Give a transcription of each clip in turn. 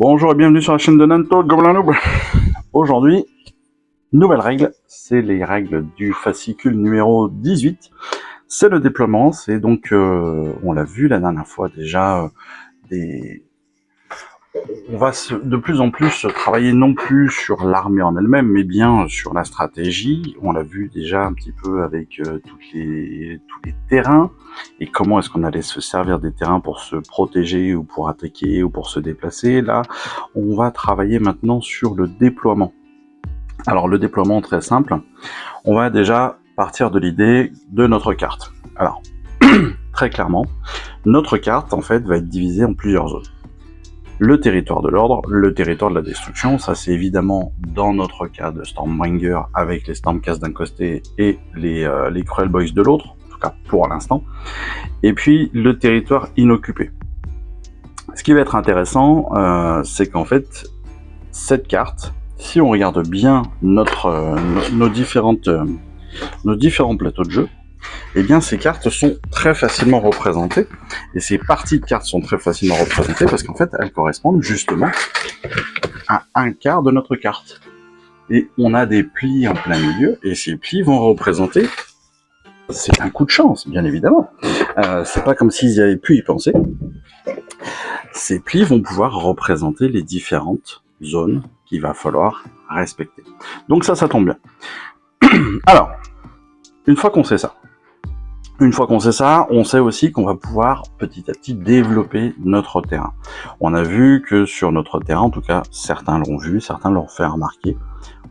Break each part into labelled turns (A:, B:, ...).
A: Bonjour et bienvenue sur la chaîne de Nanto Gobelin Noob. Aujourd'hui, nouvelle règle, c'est les règles du fascicule numéro 18. C'est le déploiement, c'est donc, on l'a vu la dernière fois déjà, on va de plus en plus travailler non plus sur l'armée en elle-même, mais bien sur la stratégie. On l'a vu déjà un petit peu avec tous les terrains, et comment est-ce qu'on allait se servir des terrains pour se protéger, ou pour attaquer, ou pour se déplacer. Là, on va travailler maintenant sur le déploiement. Alors le déploiement, très simple, on va déjà partir de l'idée de notre carte. Alors, très clairement, notre carte en fait va être divisée en plusieurs zones. Le territoire de l'ordre, le territoire de la destruction, ça c'est évidemment dans notre cas de Stormbringer avec les Stormcast d'un côté et les Cruel Boys de l'autre, en tout cas pour l'instant, et puis le territoire inoccupé. Ce qui va être intéressant, c'est qu'en fait, cette carte, si on regarde bien nos différents plateaux de jeu, eh bien ces cartes sont très facilement représentées, et ces parties de cartes sont très facilement représentées parce qu'en fait elles correspondent justement à un quart de notre carte. Et on a des plis en plein milieu, et ces plis vont représenter, c'est un coup de chance bien évidemment, c'est pas comme s'ils y avaient pu y penser, ces plis vont pouvoir représenter les différentes zones qu'il va falloir respecter. Donc ça tombe bien. Alors, une fois qu'on sait ça, on sait aussi qu'on va pouvoir petit à petit développer notre terrain. On a vu que sur notre terrain, en tout cas certains l'ont vu, certains l'ont fait remarquer,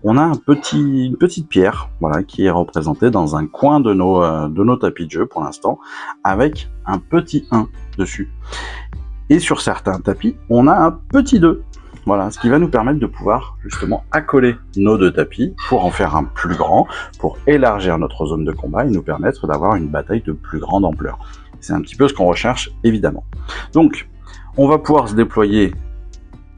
A: on a une petite pierre, voilà, qui est représentée dans un coin de nos tapis de jeu pour l'instant, avec un petit 1 dessus. Et sur certains tapis, on a un petit 2. Voilà, ce qui va nous permettre de pouvoir justement accoler nos deux tapis pour en faire un plus grand, pour élargir notre zone de combat et nous permettre d'avoir une bataille de plus grande ampleur. C'est un petit peu ce qu'on recherche, évidemment. Donc, on va pouvoir se déployer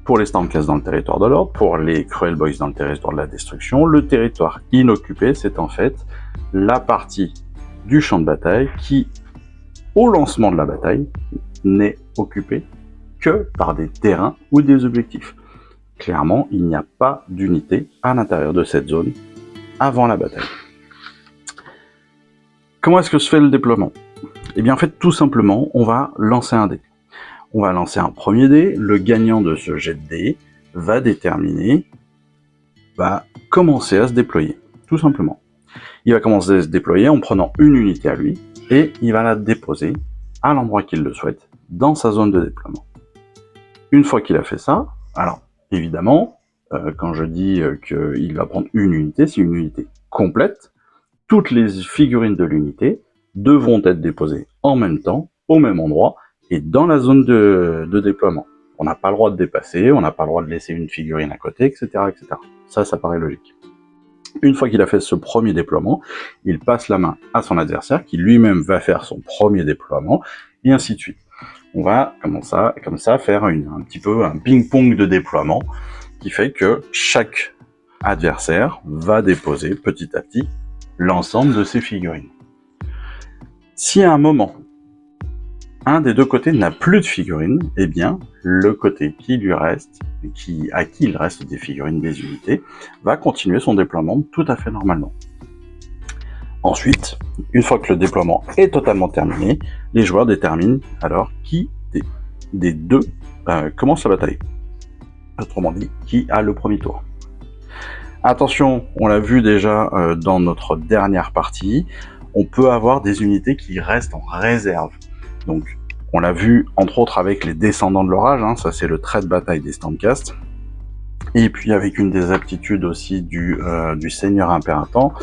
A: pour les Stormcast dans le territoire de l'ordre, pour les Cruel Boys dans le territoire de la destruction. Le territoire inoccupé, c'est en fait la partie du champ de bataille qui, au lancement de la bataille, n'est occupée que par des terrains ou des objectifs. Clairement, il n'y a pas d'unité à l'intérieur de cette zone avant la bataille. Comment est-ce que se fait le déploiement? Eh bien en fait, tout simplement, on va lancer un dé. On va lancer un premier dé, le gagnant de ce jet de dé va commencer à se déployer, tout simplement. Il va commencer à se déployer en prenant une unité à lui, et il va la déposer à l'endroit qu'il le souhaite, dans sa zone de déploiement. Une fois qu'il a fait ça, alors évidemment, quand je dis qu'il va prendre une unité, c'est une unité complète. Toutes les figurines de l'unité devront être déposées en même temps, au même endroit, et dans la zone de déploiement. On n'a pas le droit de dépasser, on n'a pas le droit de laisser une figurine à côté, etc. etc. Ça paraît logique. Une fois qu'il a fait ce premier déploiement, il passe la main à son adversaire, qui lui-même va faire son premier déploiement, et ainsi de suite. On va comme ça faire un petit peu un ping-pong de déploiement, qui fait que chaque adversaire va déposer petit à petit l'ensemble de ses figurines. Si à un moment, un des deux côtés n'a plus de figurines, eh bien, le côté qui lui reste, à qui il reste des figurines, des unités, va continuer son déploiement tout à fait normalement. Ensuite, une fois que le déploiement est totalement terminé, les joueurs déterminent alors qui des deux commence la bataille. Autrement dit, qui a le premier tour. Attention, on l'a vu déjà dans notre dernière partie, on peut avoir des unités qui restent en réserve. Donc, on l'a vu entre autres avec les Descendants de l'Orage, hein, ça c'est le trait de bataille des Stormcast. Et puis avec une des aptitudes aussi du Seigneur Impératant.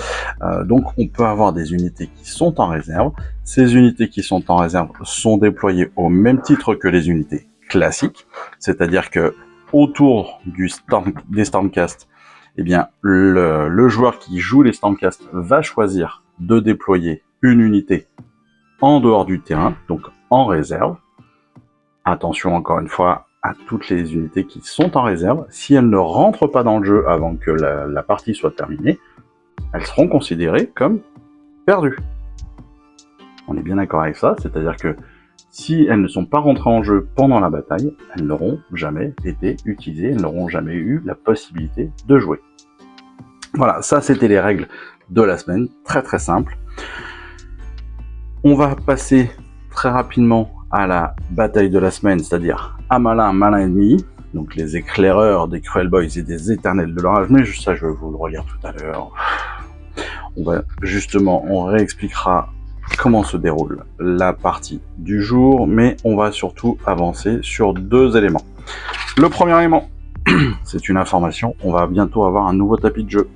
A: Donc on peut avoir des unités qui sont en réserve. Ces unités qui sont en réserve sont déployées au même titre que les unités classiques, c'est-à-dire que autour des Stormcast, eh bien le joueur qui joue les Stormcast va choisir de déployer une unité en dehors du terrain, donc en réserve. Attention encore une fois à toutes les unités qui sont en réserve. Si elles ne rentrent pas dans le jeu avant que la partie soit terminée, elles seront considérées comme perdues. On est bien d'accord avec ça, c'est-à-dire que Si elles ne sont pas rentrées en jeu pendant la bataille, elles n'auront jamais été utilisées, elles n'auront jamais eu la possibilité de jouer. Voilà, ça c'était les règles de la semaine, très très simple. On va passer très rapidement à la bataille de la semaine, c'est-à-dire à malin ennemi, donc les éclaireurs des Cruel Boys et des éternels de l'orage, mais ça je vous le relire tout à l'heure. On réexpliquera comment se déroule la partie du jour, mais on va surtout avancer sur 2 éléments. Le premier élément, c'est une information, on va bientôt avoir un nouveau tapis de jeu.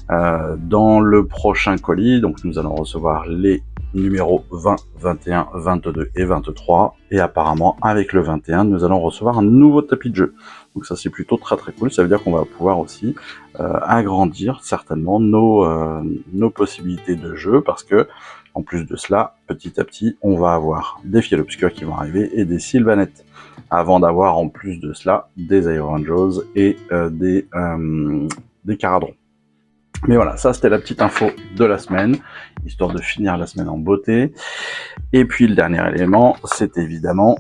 A: Dans le prochain colis, donc nous allons recevoir les numéros 20, 21, 22 et 23, et apparemment avec le 21, nous allons recevoir un nouveau tapis de jeu. Donc ça c'est plutôt très très cool, ça veut dire qu'on va pouvoir aussi agrandir certainement nos possibilités de jeu, parce que en plus de cela, petit à petit, on va avoir des Fiel Obscurs qui vont arriver et des Sylvanettes, avant d'avoir en plus de cela des Iron Jaws et des Caradrons. Mais voilà, ça c'était la petite info de la semaine, histoire de finir la semaine en beauté. Et puis le dernier élément, c'est évidemment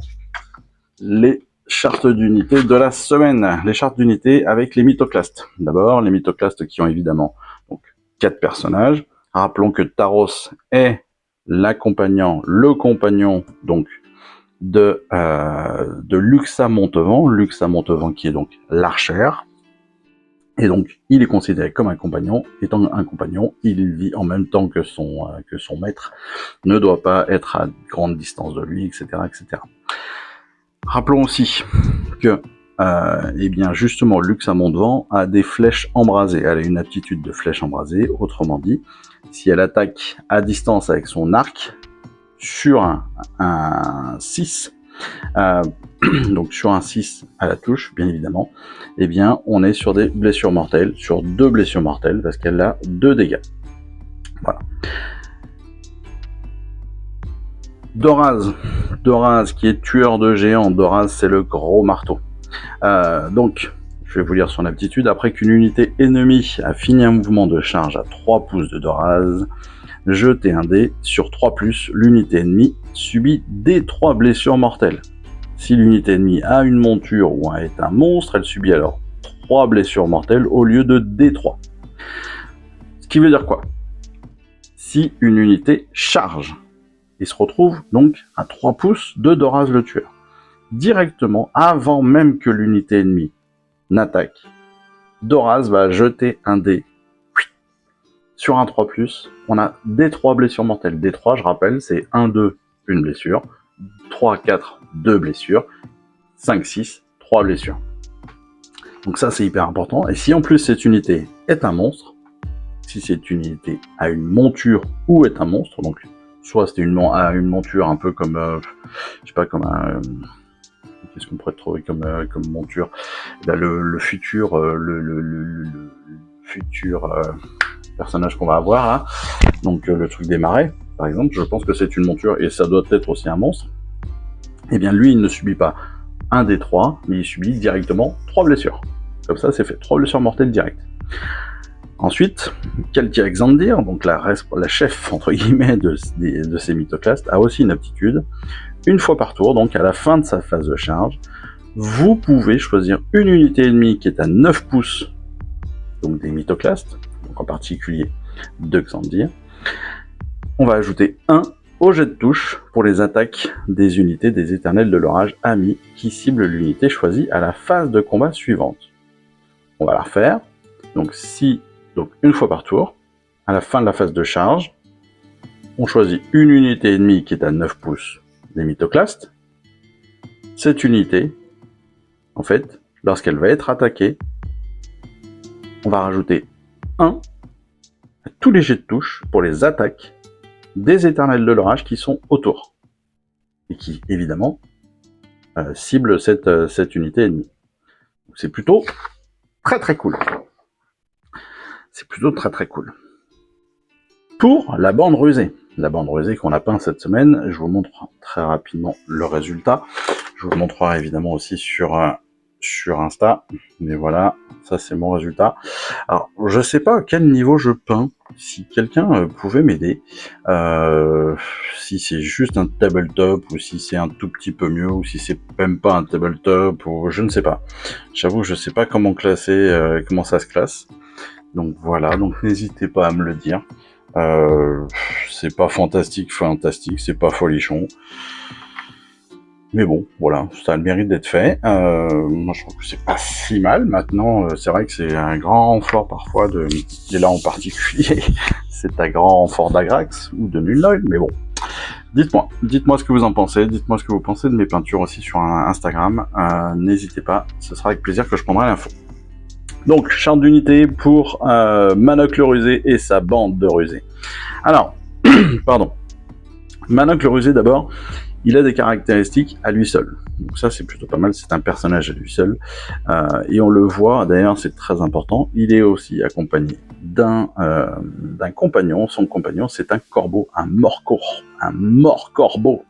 A: les chartes d'unité de la semaine. Les chartes d'unité avec les mythoclastes. D'abord, les mythoclastes qui ont évidemment donc 4 personnages. Rappelons que Taros est le compagnon donc de Luxa Montevent. Luxa Montevent qui est donc l'archère. Et donc, il est considéré comme un compagnon. Étant un compagnon, il vit en même temps que son maître, ne doit pas être à grande distance de lui, etc., etc. Rappelons aussi que, eh bien, justement, Luxa Montevent a des flèches embrasées. Elle a une aptitude de flèche embrasée. Autrement dit, si elle attaque à distance avec son arc sur un 6, donc sur un 6 à la touche, bien évidemment, eh bien, on est sur des blessures mortelles, sur 2 blessures mortelles, parce qu'elle a 2 dégâts. Voilà. Doraz qui est tueur de géants. Doraz, c'est le gros marteau. Donc, je vais vous lire son aptitude. Après qu'une unité ennemie a fini un mouvement de charge à 3 pouces de Doraz, jetez un dé sur 3+, l'unité ennemie subit D3 blessures mortelles. Si l'unité ennemie a une monture ou est un monstre, elle subit alors 3 blessures mortelles au lieu de D3. Ce qui veut dire quoi? Si une unité charge et se retrouve donc à 3 pouces de Doraz le tueur, directement, avant même que l'unité ennemie n'attaque, Doraz va jeter un dé sur un 3+, on a D3 blessures mortelles. D3, je rappelle, c'est 1, 2, une blessure, 3, 4, 2 blessures, 5, 6, 3 blessures. Donc ça, c'est hyper important. Et si en plus cette unité est un monstre, si cette unité a une monture ou est un monstre, donc soit c'est une monture un peu comme, je sais pas, comme un... qu'est-ce qu'on pourrait trouver comme monture? Là, le futur personnage qu'on va avoir là, donc le truc des marais, par exemple, je pense que c'est une monture et ça doit être aussi un monstre. Eh bien lui, il ne subit pas un des 3, mais il subit directement 3 blessures. Comme ça, c'est fait, 3 blessures mortelles directes. Ensuite, Kaltia Xandir, donc la chef entre guillemets de ces mythoclastes, a aussi une aptitude. Une fois par tour, donc à la fin de sa phase de charge, vous pouvez choisir une unité ennemie qui est à 9 pouces, donc des mythoclastes, donc en particulier de Xandir. On va ajouter 1 au jet de touche pour les attaques des unités des éternels de l'orage amis qui ciblent l'unité choisie à la phase de combat suivante. On va la refaire. Donc une fois par tour, à la fin de la phase de charge, on choisit une unité ennemie qui est à 9 pouces des mythoclastes. Cette unité, en fait, lorsqu'elle va être attaquée, on va rajouter 1 à tous les jets de touche pour les attaques des éternels de l'orage qui sont autour. Et qui, évidemment, ciblent cette unité ennemie. Donc, c'est plutôt très très cool. C'est plutôt très très cool. Pour la bande rusée qu'on a peint cette semaine, je vous montre très rapidement le résultat. Je vous le montrerai évidemment aussi sur sur Insta. Mais voilà, ça c'est mon résultat. Alors, je sais pas à quel niveau je peins. Si quelqu'un pouvait m'aider, si c'est juste un tabletop ou si c'est un tout petit peu mieux ou si c'est même pas un tabletop ou je ne sais pas. J'avoue, je sais pas comment classer, comment ça se classe. Donc voilà, donc n'hésitez pas à me le dire. C'est pas fantastique, c'est pas folichon. Mais bon, voilà, ça a le mérite d'être fait. Moi, je trouve que c'est pas si mal. Maintenant, c'est vrai que c'est un grand renfort parfois et là en particulier, c'est un grand renfort d'Agrax ou de Nulnoil, mais bon. Dites-moi ce que vous en pensez. Dites-moi ce que vous pensez de mes peintures aussi sur Instagram. N'hésitez pas, ce sera avec plaisir que je prendrai l'info. Donc, charte d'unité pour Manoc le rusé et sa bande de rusés. Alors, pardon. Manoc le rusé d'abord, il a des caractéristiques à lui seul. Donc ça, c'est plutôt pas mal, c'est un personnage à lui seul. Et on le voit, d'ailleurs, c'est très important, il est aussi accompagné d'un compagnon. Son compagnon, c'est un corbeau, un mort-corbeau,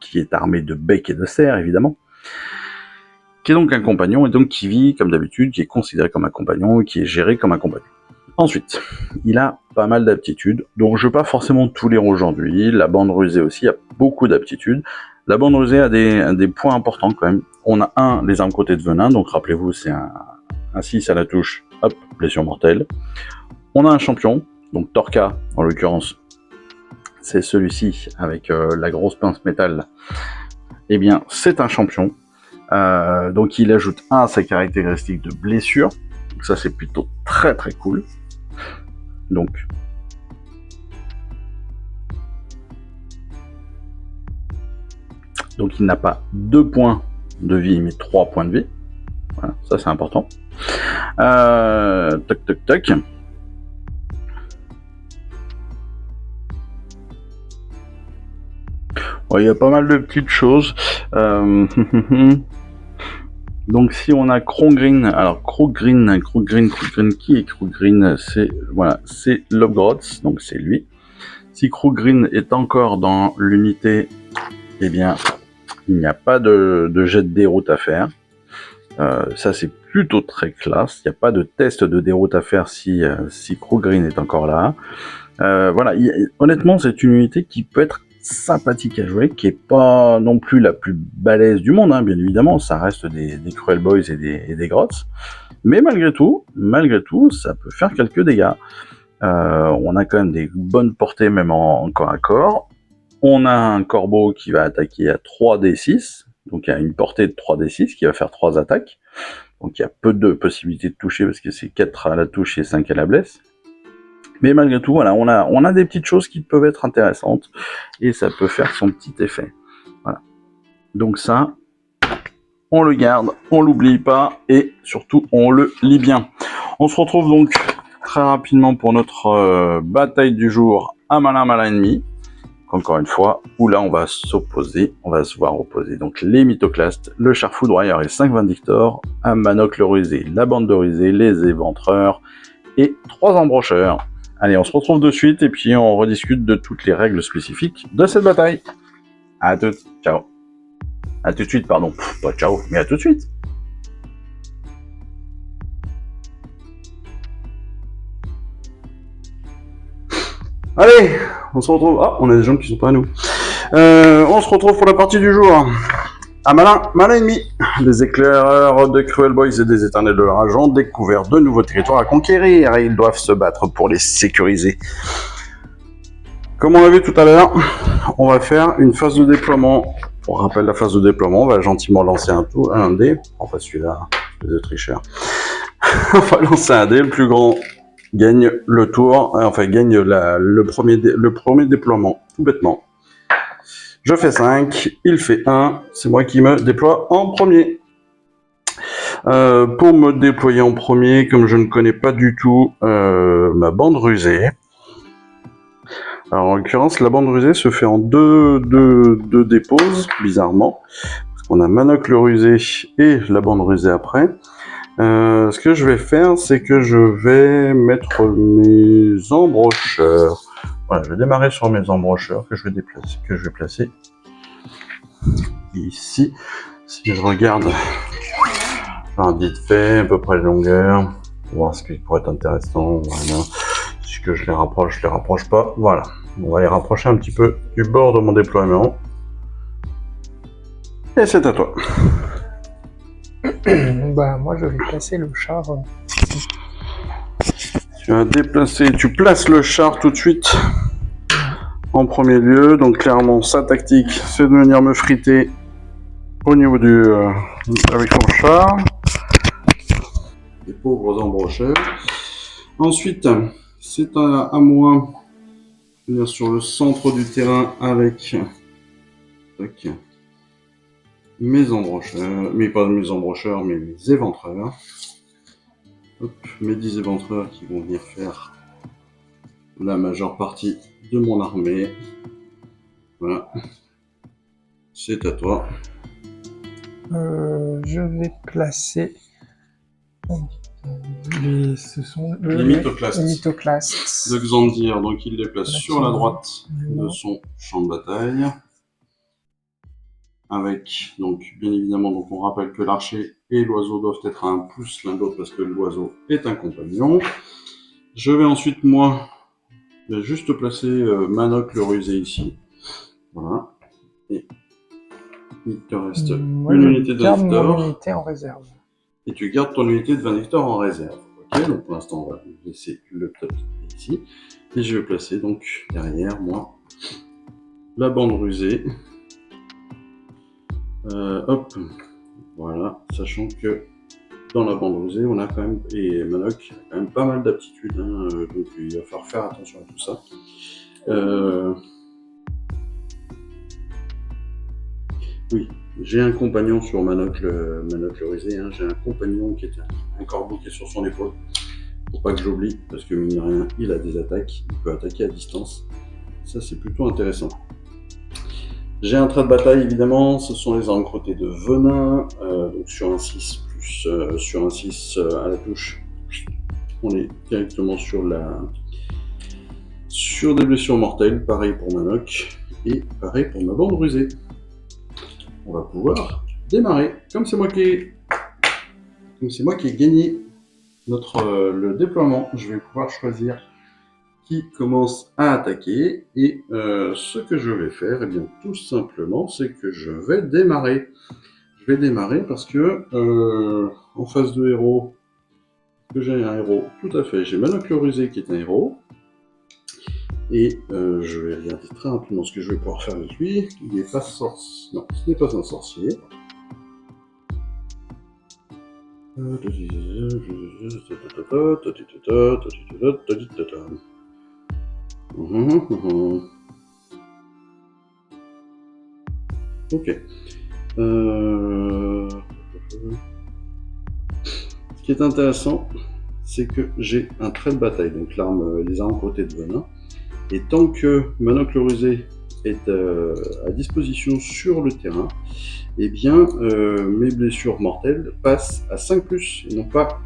A: qui est armé de bec et de serre, évidemment, qui est donc un compagnon, et donc qui vit comme d'habitude, qui est considéré comme un compagnon, et qui est géré comme un compagnon. Ensuite, il a pas mal d'aptitudes, donc je ne vais pas forcément tout lire aujourd'hui. La bande rusée aussi a beaucoup d'aptitudes. La bande rusée a des points importants quand même. On a les armes côté de venin, donc rappelez-vous, c'est un 6 à la touche, hop, blessure mortelle. On a un champion, donc Torka, en l'occurrence, c'est celui-ci avec la grosse pince métal. Eh bien, c'est un champion. Donc il ajoute à ses caractéristiques de blessure. Donc ça, c'est plutôt très très cool. Donc, il n'a pas 2 points de vie, mais 3 points de vie. Voilà, ça c'est important. Toc toc toc. Ouais, il y a pas mal de petites choses. Donc si on a Krogrin, alors Krogrin, qui est Krogrin? C'est voilà, c'est Lobgrots, donc c'est lui. Si Krogrin est encore dans l'unité, eh bien il n'y a pas de jet de déroute à faire. Ça c'est plutôt très classe. Il n'y a pas de test de déroute à faire si Krogrin est encore là. Voilà, honnêtement c'est une unité qui peut être sympathique à jouer, qui est pas non plus la plus balèze du monde, hein, bien évidemment, ça reste des Cruel Boys et des Grots, mais malgré tout, ça peut faire quelques dégâts. On a quand même des bonnes portées, même en corps à corps. On a un corbeau qui va attaquer à 3d6, donc il y a une portée de 3d6 qui va faire 3 attaques, donc il y a peu de possibilités de toucher, parce que c'est 4 à la touche et 5 à la blesse. Mais malgré tout, voilà, on a des petites choses qui peuvent être intéressantes et ça peut faire son petit effet. Voilà. Donc ça, on le garde, on l'oublie pas et surtout on le lit bien. On se retrouve donc très rapidement pour notre bataille du jour à malin ennemi. Encore une fois, où là on va se voir opposer donc les mythoclastes, le char foudroyeur et 5 vindictors, à Manoc le rusé, la bande de rusés, les éventreurs et 3 embrocheurs. Allez, on se retrouve de suite et puis on rediscute de toutes les règles spécifiques de cette bataille. À tout, ciao. À tout de suite, pardon. Pas ciao, mais à tout de suite. Allez, on se retrouve. Ah, on a des gens qui sont pas à nous. On se retrouve pour la partie du jour. À malin ennemi. Les éclaireurs de Cruel Boys et des éternels de leur agent ont découvert de nouveaux territoires à conquérir et ils doivent se battre pour les sécuriser. Comme on l'a vu tout à l'heure, on va faire une phase de déploiement. Pour rappel, la phase de déploiement, on va gentiment lancer un dé. Enfin, celui-là, c'est des tricheurs. On va lancer un dé, le plus grand gagne le tour, enfin gagne le premier déploiement, tout bêtement. Je fais 5, il fait 1, c'est moi qui me déploie en premier. Pour me déployer en premier, comme je ne connais pas du tout ma bande rusée, alors en l'occurrence la bande rusée se fait en deux déposes, bizarrement, parce qu'on a Manoc le rusé et la bande rusée après. Ce que je vais faire, c'est que je vais mettre mes embrocheurs. Voilà, je vais démarrer sur mes embrocheurs que je vais placer ici. Si je regarde un vite fait, à peu près de longueur, pour voir ce qui pourrait être intéressant. Voilà. Si que je les rapproche pas. Voilà. On va les rapprocher un petit peu du bord de mon déploiement. Et c'est à toi.
B: Bah, moi, je vais placer le char.
A: Tu places le char tout de suite en premier lieu. Donc clairement, sa tactique, c'est de venir me friter au niveau avec son char. Les pauvres embrocheurs. Ensuite, c'est à moi de venir sur le centre du terrain avec mes embrocheurs, mais pas mes embrocheurs, mais mes éventreurs. Hop, mes 10 éventreurs qui vont venir faire la majeure partie de mon armée. Voilà. C'est à toi.
B: Je vais placer ce sont
A: les mythoclastes.
B: De
A: Xandir, donc il les place sur la droite de son champ de bataille. Avec, donc, bien évidemment, donc on rappelle que l'archer et l'oiseau doivent être à un pouce l'un de l'autre parce que l'oiseau est un compagnon. Je vais ensuite, moi, juste placer Manoc le rusé ici. Voilà. Et il te reste une unité de 20 hectares.
B: Unité en réserve.
A: Et tu gardes ton unité de 20 hectares en réserve. Ok, donc pour l'instant, on va laisser le top ici. Et je vais placer donc derrière moi la bande rusée. Hop, voilà, sachant que dans la bande rusée, on a quand même, et Manoc a quand même pas mal d'aptitudes, hein, donc il va falloir faire attention à tout ça. Oui, j'ai un compagnon sur Manoc le rusé, hein, j'ai un compagnon qui est un corbeau qui est sur son épaule. Faut pas que j'oublie, parce que mine de rien, il a des attaques, il peut attaquer à distance. Ça, c'est plutôt intéressant. J'ai un trait de bataille, évidemment, ce sont les armes crottées de venin, donc sur un 6 plus sur un 6 à la touche, on est directement sur des blessures mortelles, pareil pour Manoc, et pareil pour ma bande rusée. On va pouvoir démarrer, comme c'est moi qui ai gagné le déploiement, je vais pouvoir choisir qui commence à attaquer, et ce que je vais faire, eh bien tout simplement, c'est que je vais démarrer. Je vais démarrer parce que en face de héros, que j'ai un héros, tout à fait, j'ai Manoc le rusé qui est un héros, et je vais regarder très rapidement ce que je vais pouvoir faire avec lui. Il n'est pas sorcier, non, ce n'est pas un sorcier. Ok. Ce qui est intéressant, c'est que j'ai un trait de bataille, donc les armes crottées de venin. Et tant que Manoc le rusé est à disposition sur le terrain, eh bien mes blessures mortelles passent à 5+, et non pas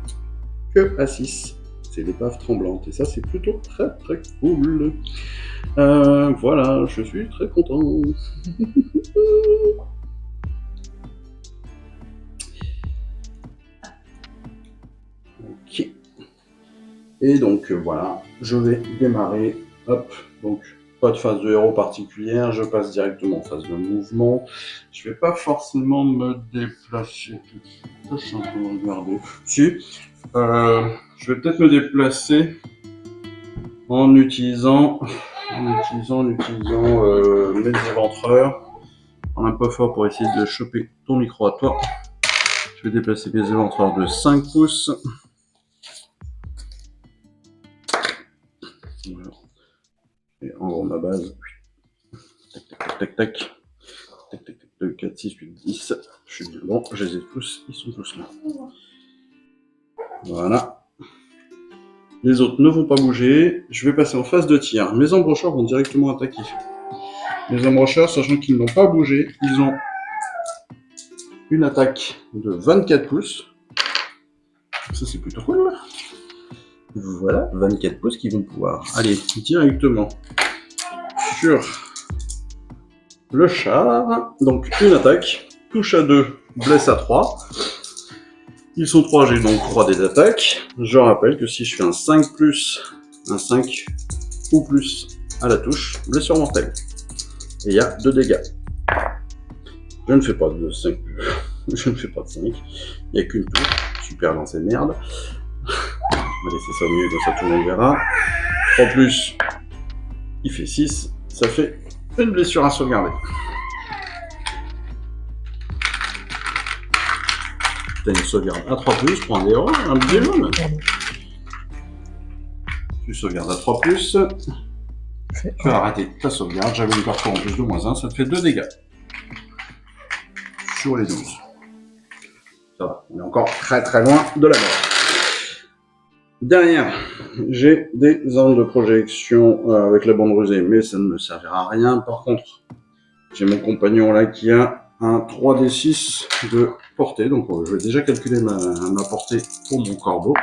A: que à 6. C'est l'épave tremblante, et ça c'est plutôt très très cool. Voilà, je suis très content. Ok. Et donc voilà, je vais démarrer. Hop, donc pas de phase de héros particulière, je passe directement en phase de mouvement. Je vais pas forcément me déplacer tout de suite. Je suis en train de regarder. Si, je vais peut-être me déplacer en utilisant mes éventreurs. On est un peu fort pour essayer de choper ton micro à toi. Je vais déplacer mes éventreurs de 5 pouces. Voilà. Et en gros ma base. Tac tac tac tac. Tac tac tac. 2, 4, 6, 8, 10. Je suis bien bon, je les ai tous, ils sont tous là. Voilà. Les autres ne vont pas bouger. Je vais passer en phase de tir. Mes embrocheurs vont directement attaquer. Les embrocheurs, sachant qu'ils n'ont pas bougé, ils ont une attaque de 24 pouces. Ça, c'est plutôt cool. Voilà, 24 pouces qui vont pouvoir aller directement sur le char. Donc, une attaque, touche à 2, blesse à 3. Ils sont 3, j'ai donc 3 dés d'attaque. Je rappelle que si je fais un 5 plus, un 5 ou plus à la touche, blessure mortelle. Et il y a 2 dégâts. Je ne fais pas de 5, je ne fais pas de 5. Il n'y a qu'une touche. Super lancé de merde. On va laisser ça au milieu, comme ça tout le monde verra. 3 plus, il fait 6. Ça fait une blessure à sauvegarder. T'as une sauvegarde à 3 plus, prends des héros, un petit jaune. Tu sauvegardes à 3 plus. Tu vas arrêter ta sauvegarde. J'avais une partie en plus de -1, ça te fait 2 dégâts. Sur les 12. Ça va, on est encore très très loin de la mort. Derrière, j'ai des armes de projection avec la bande rusée, mais ça ne me servira à rien. Par contre, j'ai mon compagnon là qui a un 3d6 de portée, donc je vais déjà calculer ma portée pour mon corbeau.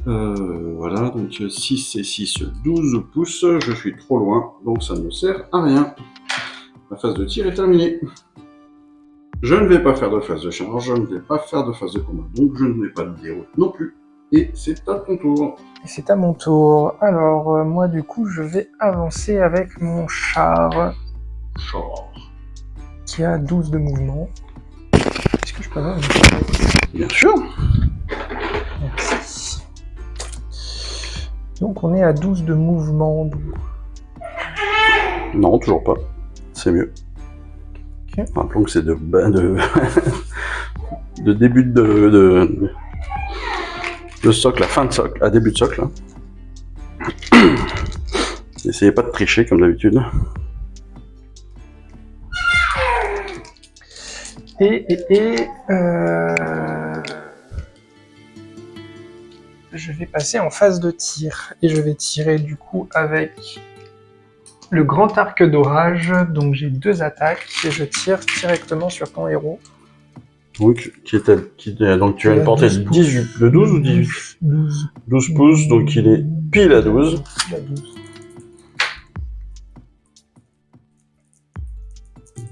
A: Voilà, donc 6 et 6, 12 pouces, je suis trop loin, donc ça ne me sert à rien. Ma phase de tir est terminée. Je ne vais pas faire de phase de charge, je ne vais pas faire de phase de combat, donc je ne mets pas de déroute non plus. Et c'est à ton tour.
B: Et c'est à mon tour. Alors, moi, du coup, je vais avancer avec mon char.
A: Char.
B: Qui a 12 de mouvement. Est-ce que je peux avoir une charrette ?
A: Bien sûr.
B: Merci. Donc, on est à 12 de mouvement. Donc...
A: Non, toujours pas. C'est mieux.
B: Okay.
A: Rappelons que c'est de début de socle, la fin de socle, à début de socle. N'essayez pas de tricher comme d'habitude.
B: Je vais passer en phase de tir. Et je vais tirer du coup avec le grand arc d'orage. Donc j'ai 2 attaques et je tire directement sur ton héros.
A: Donc, donc tu as une portée de 18, de 12 ou 18 12 pouces, donc il est pile à 12.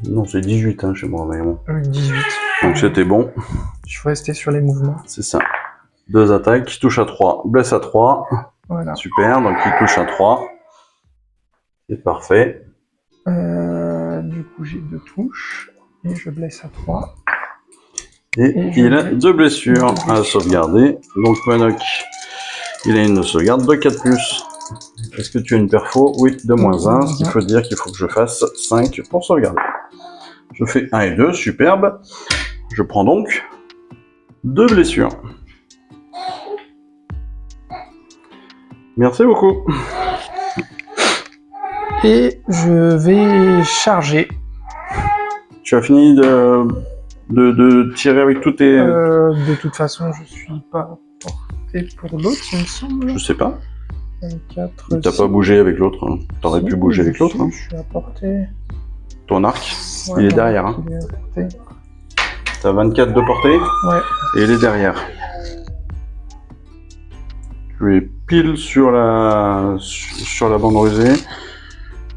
A: Non, c'est 18 chez moi, vraiment.
B: 18.
A: Donc c'était bon.
B: Je suis resté sur les mouvements.
A: C'est ça. 2 attaques, qui touche à 3, blesse à 3.
B: Voilà.
A: Super, donc il touche à 3. C'est parfait.
B: Du coup, j'ai 2 touches. Et je blesse à 3.
A: Et il a 2 blessures à sauvegarder. Donc Manoc, il a une sauvegarde de 4+. Est-ce que tu as une perfo? Oui, de -1, ce qui veut dire qu'il faut que je fasse 5 pour sauvegarder. Je fais 1 et 2, superbe. Je prends donc 2 blessures. Merci beaucoup.
B: Et je vais charger.
A: Tu as fini de tirer avec tous tes...
B: De toute façon, je suis pas porté pour l'autre, il me semble.
A: Je sais pas.
B: 24,
A: t'as pas bougé avec l'autre. Hein. T'aurais pu bouger avec l'autre. Hein.
B: Je suis à portée.
A: Ton arc,
B: Ouais,
A: il est derrière. Hein. T'as 24 de portée.
B: Ouais.
A: Et il est derrière. Tu es pile sur la bande rusée.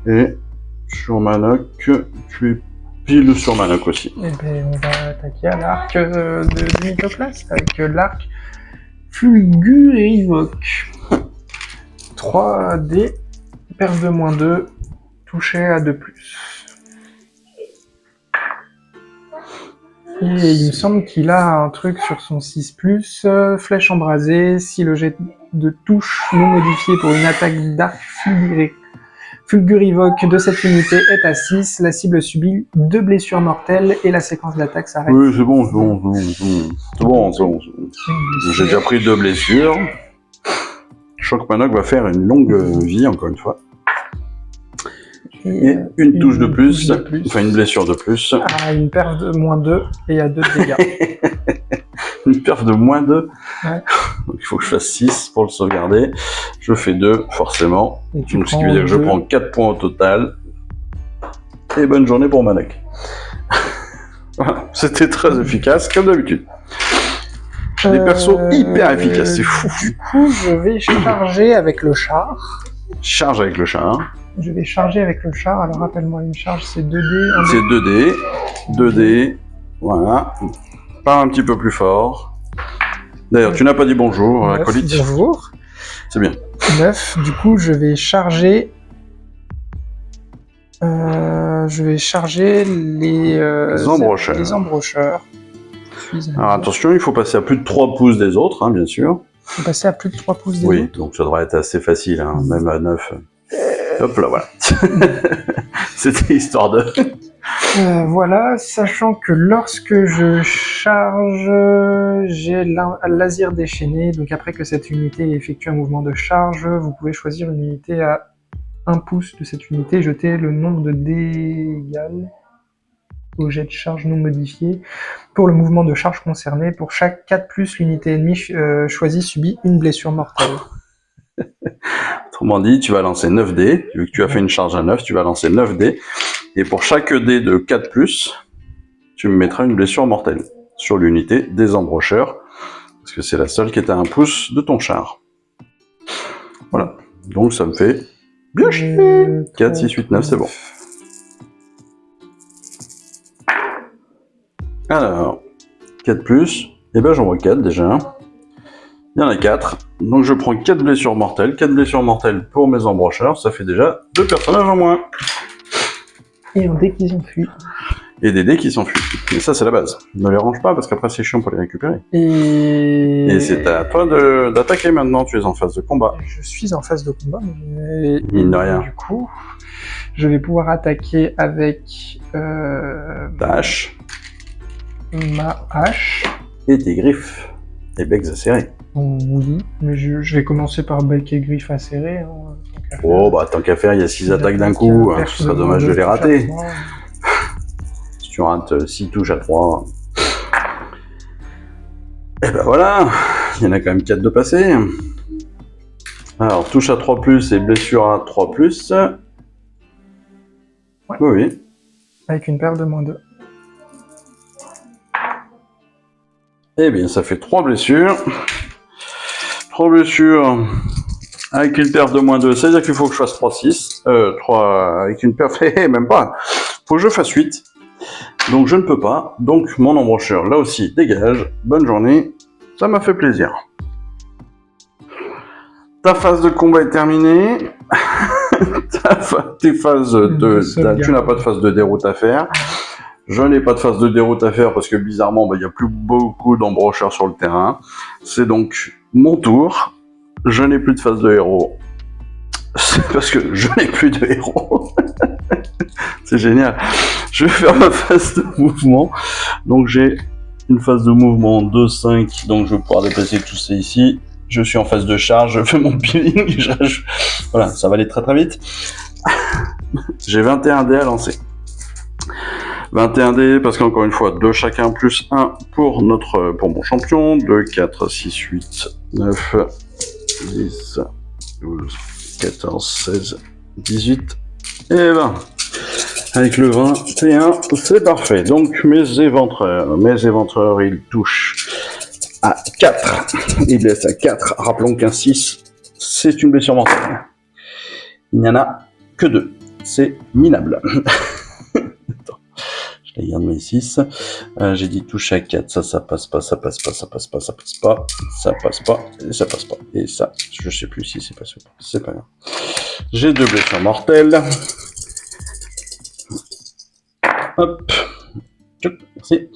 A: Et sur Manoc, tu es pile sur Manoc aussi.
B: Et ben, on va attaquer à l'arc de Mythoclast avec l'arc Fulgurivoque. 3D, perte de -2, touché à 2+. Et il me semble qu'il a un truc sur son 6+, flèche embrasée, si le jet de touche non modifié pour une attaque d'arc Fulgurivoque de cette unité est à 6, la cible subit 2 blessures mortelles et la séquence d'attaque s'arrête.
A: Oui, c'est bon. J'ai déjà pris 2 blessures. Choc Manoc va faire une longue vie, encore une fois. Et une touche de plus, enfin une blessure de plus.
B: À une perte de -2 et à 2 dégâts.
A: Une perte de -2.
B: Ouais.
A: Donc il faut que je fasse 6 pour le sauvegarder. Je fais 2, forcément. Donc ce qui veut dire que je prends 4 points au total. Et bonne journée pour Manoc. Voilà, c'était très efficace, comme d'habitude. Des persos hyper efficaces, c'est fou.
B: Du coup, je vais charger avec le char.
A: Charge avec le char.
B: Je vais charger avec le char. Alors, rappelle-moi, une charge, c'est 2D.
A: C'est 2D. 2D. Voilà. Parle un petit peu plus fort. D'ailleurs, tu n'as pas dit bonjour,
B: 9,
A: acolyte.
B: bonjour.
A: C'est bien.
B: 9, du coup, je vais charger les
A: embrocheurs.
B: Les embrocheurs.
A: Alors attention, il faut passer à plus de 3 pouces des autres, hein, bien sûr.
B: Il faut passer à plus de 3 pouces des
A: Oui,
B: autres.
A: donc ça devrait être assez facile, hein, même à 9. Hop là, voilà. C'était histoire de...
B: Voilà, sachant que lorsque je charge, j'ai un laser déchaîné. Donc après que cette unité effectue un mouvement de charge, vous pouvez choisir une unité à 1 pouce de cette unité, jeter le nombre de dés égal au jet de charge non modifié. Pour le mouvement de charge concerné, pour chaque 4+, l'unité ennemie choisie subit une blessure mortelle.
A: Autrement dit, tu vas lancer 9 dés. Vu que tu as fait une charge à 9, tu vas lancer 9 dés. Et pour chaque dé de 4+, tu me mettras une blessure mortelle sur l'unité des embrocheurs. Parce que c'est la seule qui est à 1 pouce de ton char. Voilà. Donc ça me fait bien chier. 4, 6, 8, 9, c'est bon. Alors, 4+, et ben j'en vois 4 déjà. Il y en a 4, donc je prends 4 blessures mortelles. 4 blessures mortelles pour mes embrocheurs, ça fait déjà 2 personnages en moins.
B: Et un dé qu'ils ont fui.
A: Et des dés qui s'enfuient. Et ça, c'est la base. Ne les range pas, parce qu'après, c'est chiant pour les récupérer. Et c'est à toi d'attaquer maintenant, tu es en phase de combat.
B: Je suis en phase de combat, mais...
A: Mine de rien.
B: Du coup, je vais pouvoir attaquer avec...
A: Ta hache.
B: Ma hache.
A: Et tes griffes. Et becs acérés.
B: Oui, mais je vais commencer par bec et griffes acérés. Hein,
A: oh, bah tant qu'à faire, il y a 6 attaques d'un coup. Ce serait dommage de les rater. Si tu rates 6 touches à 3. Et ben voilà, il y en a quand même 4 de passés. Alors, touche à 3+, et blessure à 3+.
B: Ouais.
A: Oui.
B: Avec une paire de -2.
A: Eh bien, ça fait 3 blessures. 3 blessures avec une paire de -2, c'est-à-dire qu'il faut que je fasse 3, 6. 3 avec une paire, même pas. Faut que je fasse 8. Donc je ne peux pas. Donc mon embrocheur, là aussi, dégage. Bonne journée. Ça m'a fait plaisir. Ta phase de combat est terminée. Tes phases tu n'as pas de phase de déroute à faire. Je n'ai pas de phase de déroute à faire parce que bizarrement, il n'y a plus beaucoup d'embrocheurs sur le terrain. C'est donc mon tour. Je n'ai plus de phase de héros. C'est parce que je n'ai plus de héros. C'est génial. Je vais faire ma phase de mouvement. Donc j'ai une phase de mouvement de 5. Donc je vais pouvoir déplacer tout ça ici. Je suis en phase de charge. Je fais mon peeling. Voilà, ça va aller très très vite. J'ai 21 dés à lancer. 21 dés, parce qu'encore une fois, 2 chacun plus 1 pour mon champion. 2, 4, 6, 8, 9, 10, 12, 14, 16, 18 et 20. Avec le 21, c'est parfait. Donc mes éventreurs, ils touchent à 4. Ils blessent à 4. Rappelons qu'un 6, c'est une blessure mortelle. Il n'y en a que 2. C'est minable. Je garde mes 6. J'ai dit touche à 4. Ça passe pas, ça passe pas, ça passe pas, ça passe pas, ça passe pas, et ça passe pas. Et ça, je sais plus si c'est passé ou pas. C'est pas grave. J'ai 2 blessures mortelles. Hop. Merci.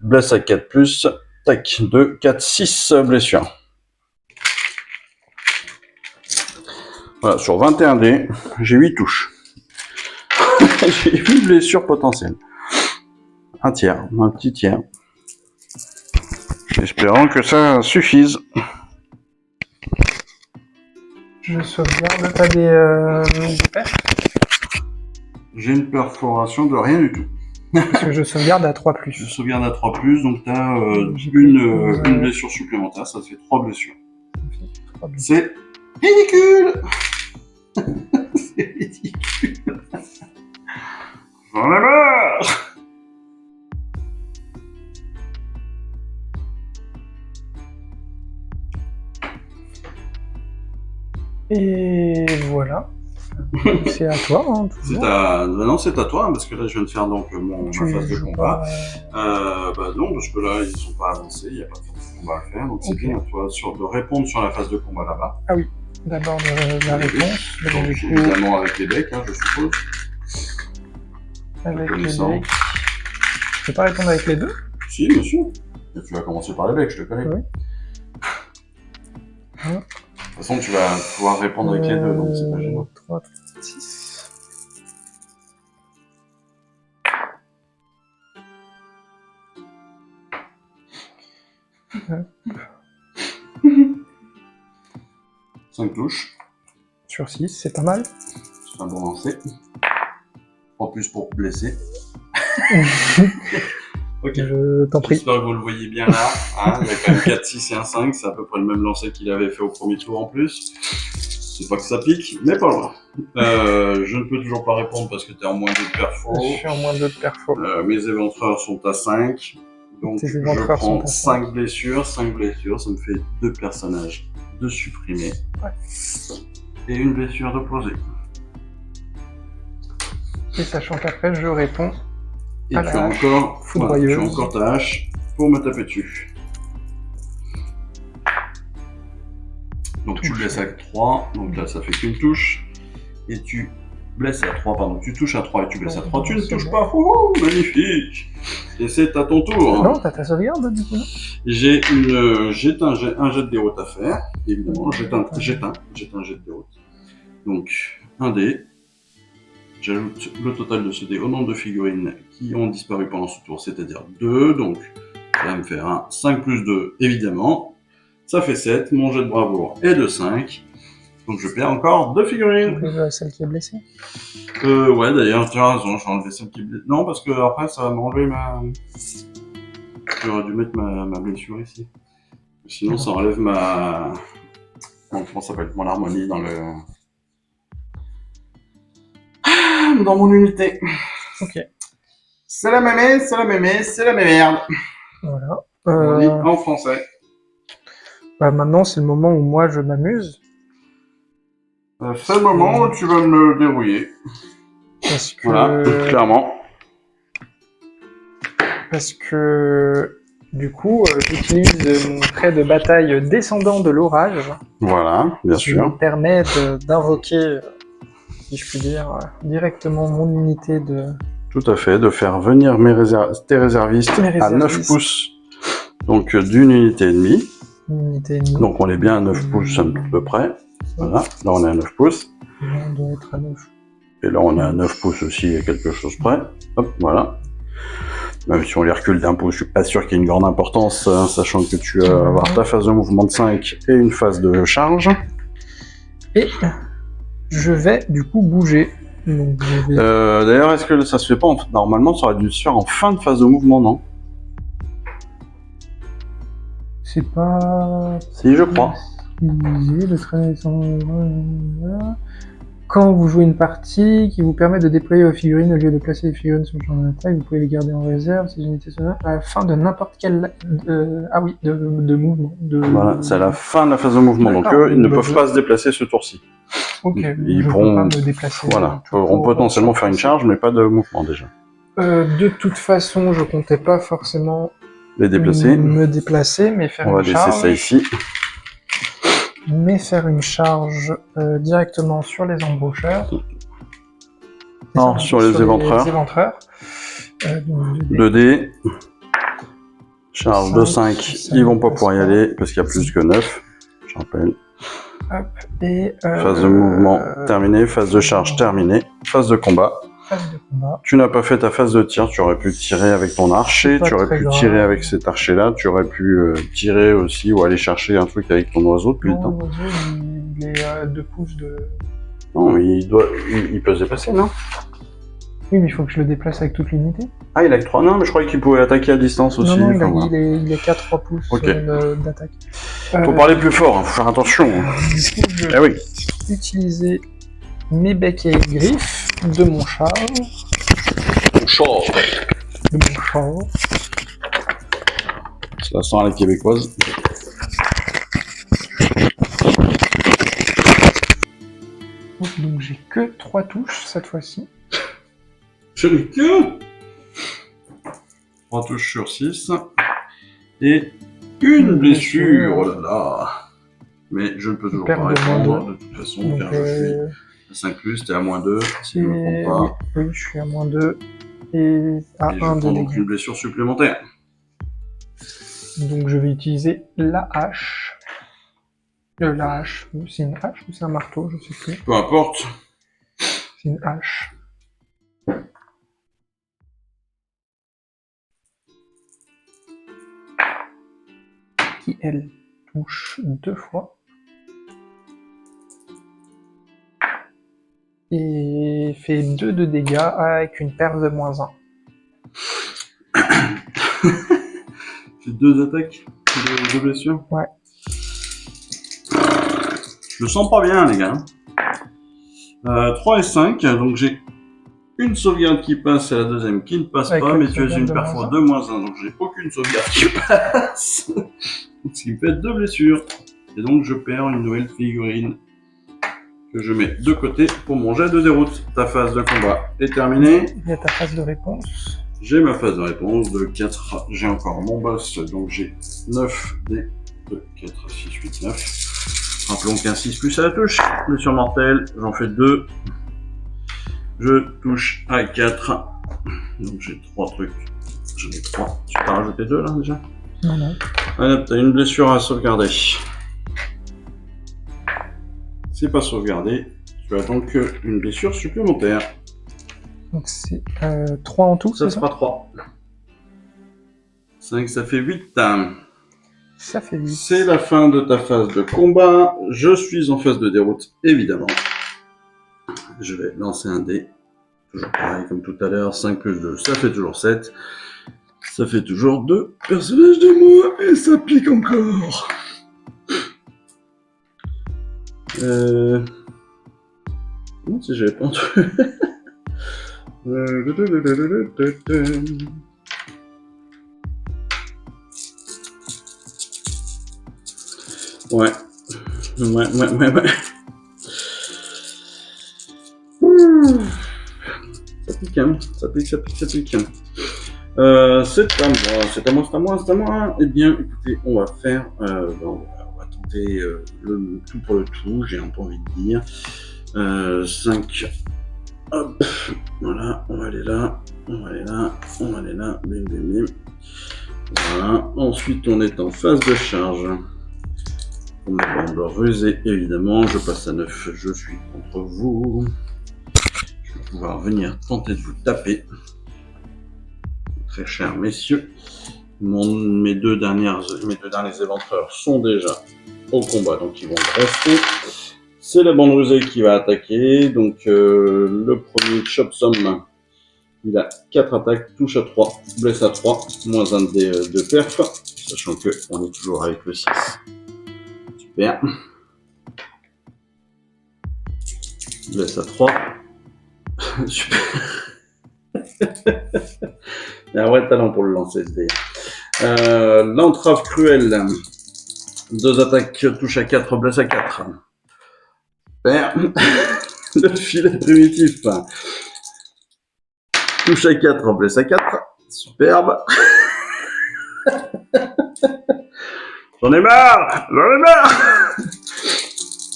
A: Blesse à 4+. Tac. 2, 4, 6 blessures. Voilà, sur 21 dés, j'ai 8 touches. J'ai 8 blessures potentielles. Un petit tiers. Espérons que ça suffise.
B: Je sauvegarde, t'as des pertes?
A: J'ai une perforation de rien du tout.
B: Parce que je sauvegarde à 3+.
A: Je sauvegarde à 3+, donc tu as une blessure supplémentaire, ça te fait 3 blessures. C'est ridicule. C'est ridicule. J'en ai marre.
B: Et voilà. C'est à toi, hein, toujours.
A: Non, c'est à toi, parce que là, je viens de faire donc ma phase de
B: joues
A: combat.
B: pas,
A: Non, parce que là, ils sont pas avancés, il n'y a pas de phase de combat à faire, donc c'est
B: Ok.
A: bien à toi de répondre sur la phase de combat là-bas.
B: D'abord la réponse.
A: Donc,
B: Du coup,
A: évidemment, avec les decks, hein, je suppose.
B: avec les
A: connaissant.
B: decks. Je peux pas répondre avec les deux?
A: Si, bien sûr. Et tu vas commencer par les decks, je te connais.
B: Oui.
A: De toute façon, tu vas pouvoir répondre avec les deux, donc c'est pas gênant.
B: 3, 6.
A: Cinq touches,
B: Sur 6, c'est pas mal.
A: c'est un bon lancer. En plus pour blesser. Ok.
B: Je t'en prie.
A: J'espère que vous le voyez bien là. Hein, il y a quand même 4, 6 et un 5, c'est à peu près le même lancer qu'il avait fait au premier tour en plus. C'est pas que ça pique, mais pas loin. Je ne peux toujours pas répondre parce que tu es en moins 2 de perfo.
B: Je suis en moins 2 de perfo.
A: Mes éventreurs sont à 5. Donc
B: Tes
A: je
B: éventreurs sont
A: prends
B: à
A: 5 blessures, ça me fait 2 personnages de supprimer.
B: Ouais.
A: Et une blessure d'opposé.
B: Et sachant qu'après, je réponds.
A: Et tu as encore,
B: foudroyeuse.
A: tu as encore ta hache pour me taper dessus. Donc tu blesses à 3, donc là ça fait qu'une touche. Et tu blesses à 3, pardon, tu touches à 3 et tu blesses à 3, tu ne touches pas, magnifique. Et c'est à ton tour.
B: Non, t'as ta sauvegarde du coup, non?
A: J'ai un jet de déroute à faire, évidemment, j'ai un jet de déroute. Donc, un dé, j'ajoute le total de ce dé au nombre de figurines qui ont disparu pendant ce tour, c'est-à-dire 2, donc ça va me faire un 5 plus 2, évidemment. Ça fait 7, mon jet de bravoure est de 5, donc je perds encore 2 figurines.
B: Celle qui est blessée.
A: Ouais, d'ailleurs, tu as raison, j'ai enlevé celle qui est blessée. Non, parce que après, ça va m'enlever ma... J'aurais dû mettre ma blessure ici. Sinon, ça enlève ma... Comment ça s'appelle? Mon harmonie dans le... Dans mon unité.
B: Ok.
A: C'est la mémé, c'est la mémé, c'est la merde.
B: Voilà.
A: On dit en français.
B: Bah maintenant, c'est le moment où moi, je m'amuse.
A: C'est le moment où tu vas me dérouiller.
B: Parce que...
A: Voilà, clairement.
B: Parce que... Du coup, j'utilise mon trait de bataille descendant de l'orage.
A: Voilà, bien
B: qui
A: sûr.
B: me permet d'invoquer, si je puis dire, directement mon unité de...
A: Tout à fait, de faire venir tes réservistes à 9 pouces. Donc d'une unité et demie.
B: Une unité ennemie.
A: Donc on est bien à 9 pouces à peu près. Voilà, là on est à 9 pouces.
B: Là, on doit être à 9.
A: Et là on est à 9 pouces aussi à quelque chose près. Hop, voilà. Même si on les recule d'un pouce, je suis pas sûr qu'il y ait une grande importance, hein, sachant que tu vas avoir ta phase de mouvement de 5 et une phase de charge.
B: Et je vais du coup bouger. Donc, je vais...
A: D'ailleurs, est-ce que ça se fait pas Normalement, ça aurait dû se faire en fin de phase de mouvement, non?
B: C'est pas...
A: Si, je crois.
B: Le trait sans... Quand vous jouez une partie qui vous permet de déployer vos figurines, au lieu de placer les figurines sur le champ d'attaque, vous pouvez les garder en réserve, ces unités sonores, à la fin de n'importe quel... de mouvement.
A: Voilà, c'est à la fin de la phase de mouvement, donc eux, ils ne peuvent pas se déplacer ce tour-ci.
B: Ok,
A: ils
B: je
A: pourront
B: peux pas me déplacer.
A: Voilà, pourront potentiellement faire une charge, mais pas de mouvement déjà.
B: De toute façon, je comptais pas forcément
A: Les déplacer.
B: me déplacer, mais faire
A: On va
B: une charge.
A: laisser ça ici.
B: Mais faire une charge directement sur les embaucheurs.
A: Non, sur les éventreurs.
B: Les éventreurs.
A: 2D. Charge de 5, ils vont pas pouvoir y aller parce qu'il y a plus que 9. Je rappelle.
B: Hop, et
A: phase de mouvement terminée, phase de charge terminée, phase de combat.
B: Phase de combat.
A: Tu n'as pas fait ta phase de tir, tu aurais pu tirer avec ton archer, tu aurais pu tirer avec cet archer-là, tu aurais pu tirer aussi ou aller chercher un truc avec ton oiseau depuis le temps.
B: L'oiseau, il est 2 pouces de...
A: Non, mais il peut se déplacer, non?
B: Oui, mais il faut que je le déplace avec toute l'unité.
A: Ah, il a que 3. Non, mais je croyais qu'il pouvait attaquer à distance aussi.
B: Non,
A: Enfin,
B: il est qu'à 3 pouces d'attaque.
A: Faut parler plus fort, faut faire attention.
B: Du coup, je
A: Eh oui.
B: vais utiliser mes becs et griffes de mon char. De mon char.
A: Ça sent à la québécoise.
B: Ok. Donc j'ai que 3 touches cette fois-ci.
A: Je n'ai que 3 touches sur 6. Et une blessure, oh là là. Mais je ne peux toujours pas répondre de toute façon,
B: donc,
A: car je suis à 5+, t'es à -2, si je ne me trompe pas.
B: Oui, je suis à -2. Et à
A: Et
B: 1
A: je
B: de
A: prends donc
B: dégâts.
A: une blessure supplémentaire.
B: Donc je vais utiliser la hache. La hache, c'est une hache ou c'est un marteau, je sais plus.
A: Peu importe.
B: C'est une hache. Qui, elle, touche 2 fois. Et fait 2 de dégâts avec une perte de -1.
A: J'ai 2 attaques, 2 blessures.
B: Ouais.
A: Je le sens pas bien, les gars. 3 et 5, donc j'ai une sauvegarde qui passe et la deuxième qui ne passe
B: Avec
A: pas,
B: une
A: mais tu as
B: sauvegarde
A: une
B: de
A: performance
B: -1.
A: de -1, donc j'ai aucune sauvegarde qui passe. Ce qui me fait 2 blessures. Et donc je perds une nouvelle figurine que je mets de côté pour mon jet de déroute. Ta phase de combat est terminée.
B: Il y a ta phase de réponse.
A: J'ai ma phase de réponse de 4. J'ai encore mon boss, donc j'ai 9 des 2, 4, 6, 8, 9. Rappelons qu'un 6 plus à la touche. Blessure mortelle, j'en fais 2. Je touche à 4. Donc j'ai 3 trucs. J'en ai 3. Tu peux rajouter 2 là déjà?
B: Non, non.
A: Allez, t'as une blessure à sauvegarder. C'est pas sauvegardé. Tu as donc une blessure supplémentaire.
B: Donc c'est 3 en tout,
A: Ça
B: c'est ça?
A: fera 3. 5, ça fait 8.
B: Ça fait 8.
A: C'est la fin de ta phase de combat. Je suis en phase de déroute, évidemment. Je vais lancer un dé. Toujours pareil comme tout à l'heure. 5 plus 2, ça fait toujours 7. Ça fait toujours 2 personnages de moi et ça pique encore. Non, si j'avais pas entendu. Ouais. Ça pique, hein. Ça pique. C'est à moi. Eh bien, écoutez, on va faire... on va tenter le tout pour le tout, j'ai un peu envie de dire. 5... Hop, voilà, on va aller là, bim. Voilà, ensuite on est en phase de charge. Pour ma bande rusée, évidemment, je passe à 9, je suis contre vous. Je vais pouvoir venir tenter de vous taper. Très chers messieurs, mes deux derniers éventreurs sont déjà au combat, donc ils vont rester. C'est la bande rusée qui va attaquer, donc le premier Chop Somme, il a 4 attaques, touche à 3, blesse à 3, moins 1 de perf, sachant que on est toujours avec le 6. Super. Blesse à 3. Super. Il y a un vrai talent pour le lancer, ce dé. L'entrave cruelle, 2 attaques, touche à 4, blesse à 4. Le filet primitif. Touche à 4, blesse à 4. Superbe. J'en ai marre.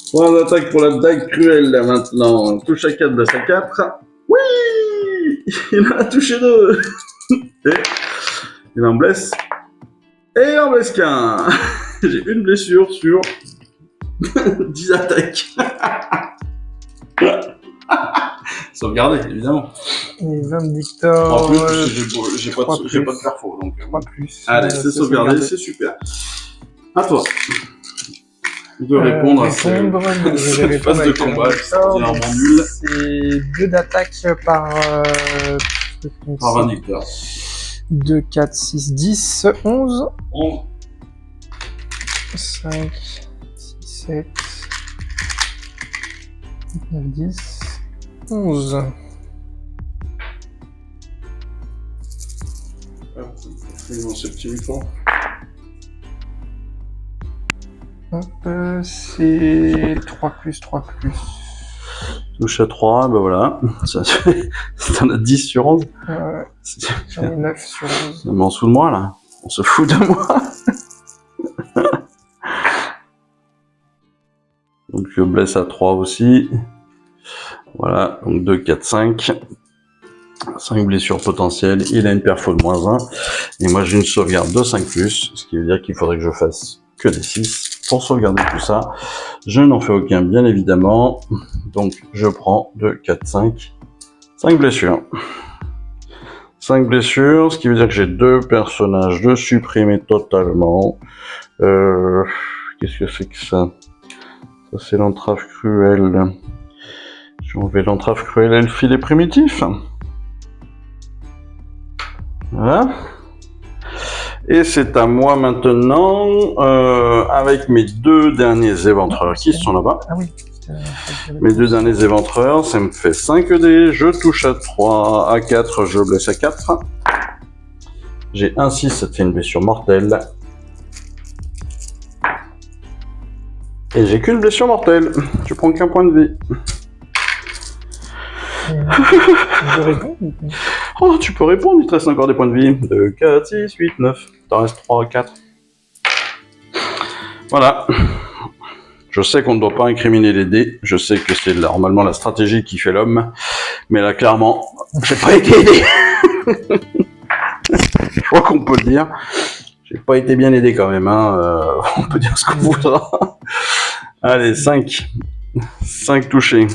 A: 3 attaques pour la dague cruelle maintenant. Touche à 4, blesse à 4. Oui. Il en a touché 2. Et il en blesse. Et il en blesse qu'un. J'ai une blessure sur 10 attaques. Sauvegarder, évidemment.
B: Et Vindictor.
A: En plus, parce que j'ai pas de perfo. Donc,
B: 3 plus.
A: allez, c'est sauvegardé, c'est super. À toi de répondre à cette phase de combat extraordinairement nulle.
B: C'est 2 d'attaque par
A: Vindictor.
B: 2, 4, 6, 10, 11.
A: 11.
B: 5, 6, 7, 8, 9, 10, 11.
A: Mon petit micro.
B: Hop, c'est 3 plus 3 plus.
A: Touche à 3, ben voilà. T'en as 10 sur 11.
B: J'en ai 9 sur 11.
A: Mais on se fout de moi, là. On se fout de moi. Donc je blesse à 3 aussi. Voilà, donc 2, 4, 5. 5 blessures potentielles. Il a une perfo de -1. Et moi j'ai une sauvegarde de 5+, ce qui veut dire qu'il faudrait que je fasse que des 6 pour sauvegarder tout ça. Je n'en fais aucun, bien évidemment. Donc je prends 2, 4, 5. 5 blessures. 5 blessures, ce qui veut dire que j'ai 2 personnages de supprimer totalement. Qu'est-ce que c'est que ça? Ça c'est l'entrave cruelle. Je vais enlever l'entrave cruelle et le filet primitif. Voilà. Et c'est à moi maintenant, avec mes 2 derniers éventreurs qui sont là-bas.
B: Ah oui.
A: Mes 2 derniers éventreurs, ça me fait 5 dés, je touche à 3, à 4, je blesse à 4. J'ai un 6, c'était une blessure mortelle. Et j'ai qu'une blessure mortelle, je prends qu'un point de vie.
B: Je réponds ou pas?
A: Oh, tu peux répondre, il te reste encore des points de vie. 2, 4, 6, 8, 9. T'en reste 3, 4. Voilà. Je sais qu'on ne doit pas incriminer les dés. Je sais que c'est normalement la stratégie qui fait l'homme. Mais là, clairement, j'ai pas été aidé. Je crois qu'on peut le dire. J'ai pas été bien aidé quand même. Hein. On peut dire ce qu'on voudra. Allez, 5. 5 touchés.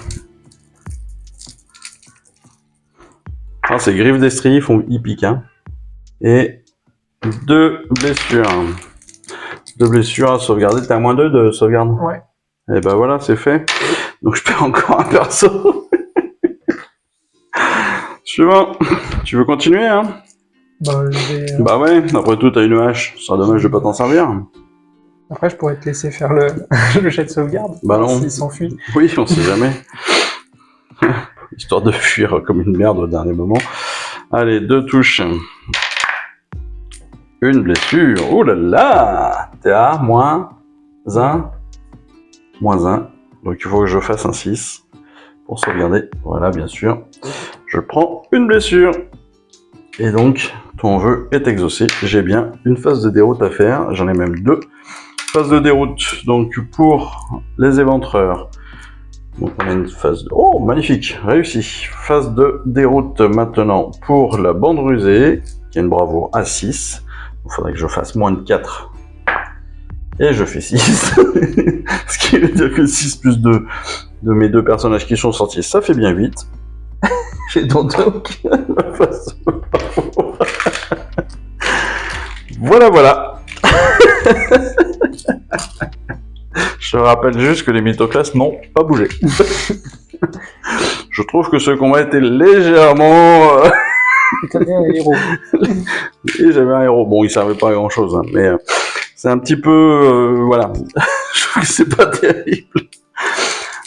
A: Ah, ces griffes d'estrie ils piquent, hein. Et 2 blessures. 2 blessures à sauvegarder. T'as -2 de sauvegarde?
B: Ouais.
A: Et ben voilà, c'est fait. Donc je perds encore un perso. Suivant. Tu veux continuer, hein?
B: Bah, je vais,
A: Bah ouais, après tout, t'as une hache. Ce sera dommage de pas t'en servir.
B: Après, je pourrais te laisser faire le, le jet de sauvegarde.
A: Bah non.
B: S'il s'enfuit.
A: Oui, on sait jamais. Histoire de fuir comme une merde au dernier moment. Allez, 2 touches. Une blessure. Ouh là là! T'es à -1. -1. Donc il faut que je fasse un 6 pour sauvegarder. Voilà, bien sûr. Je prends une blessure. Et donc, ton vœu est exaucé. J'ai bien une phase de déroute à faire. J'en ai même 2 phases de déroute. Donc pour les éventreurs. Donc on a une phase de... Oh, magnifique, réussi. Phase de déroute maintenant pour la bande rusée, qui a une bravoure à 6. Il faudrait que je fasse -4. Et je fais 6. Ce qui veut dire que 6 plus 2 de mes 2 personnages qui sont sortis, ça fait bien 8. J'ai donc ma phase de bravoure. Voilà. Je te rappelle juste que les mythoclastes n'ont pas bougé. Je trouve que ce combat était légèrement...
B: T'as bien un héros.
A: Et j'avais un héros. Bon, il servait pas à grand chose, hein, mais c'est un petit peu... voilà. Je trouve que c'est pas terrible.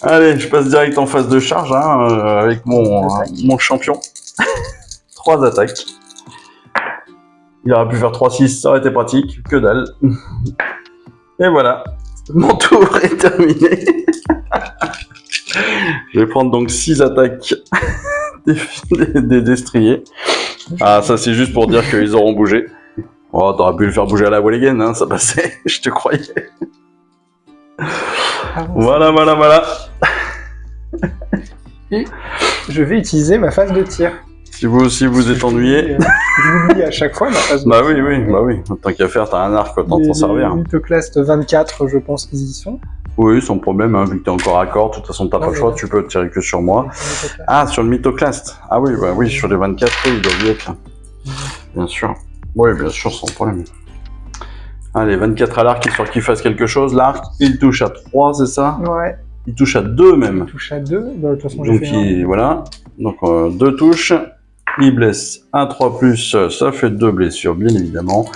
A: Allez, je passe direct en phase de charge, hein, avec mon champion. 3 attaques. Il aurait pu faire 3-6, ça aurait été pratique. Que dalle. Et voilà. Mon tour est terminé. Je vais prendre donc 6 attaques des destriers. Ah, ça c'est juste pour dire qu'ils auront bougé. Oh, t'aurais pu le faire bouger à la Walligan, hein, ça passait, je te croyais. Voilà.
B: Et je vais utiliser ma phase de tir.
A: Si vous aussi vous êtes ennuyé.
B: Je l'oublie à chaque fois, ma phase de tir.
A: Bah oui. Tant qu'à faire, t'as un arc, autant t'en servir.
B: Les mythoclastes 24, je pense qu'ils y sont.
A: Oui, sans problème, hein, vu que t'es encore à corps, de toute façon t'as pas le choix, tu peux tirer que sur moi. Ah, sur le mythoclaste. Ah oui, bah oui, sur les 24, oui, il doit y être là. Bien sûr. Oui, bien sûr, sans problème. Allez, 24 à l'arc, histoire qu'il fasse quelque chose. L'arc, il touche à 3, c'est ça?
B: Ouais.
A: Il touche à 2 même.
B: Il touche à 2, bah, de toute façon,
A: donc voilà. Donc 2 touches. Il blesse un 3+, ça fait 2 blessures, bien évidemment.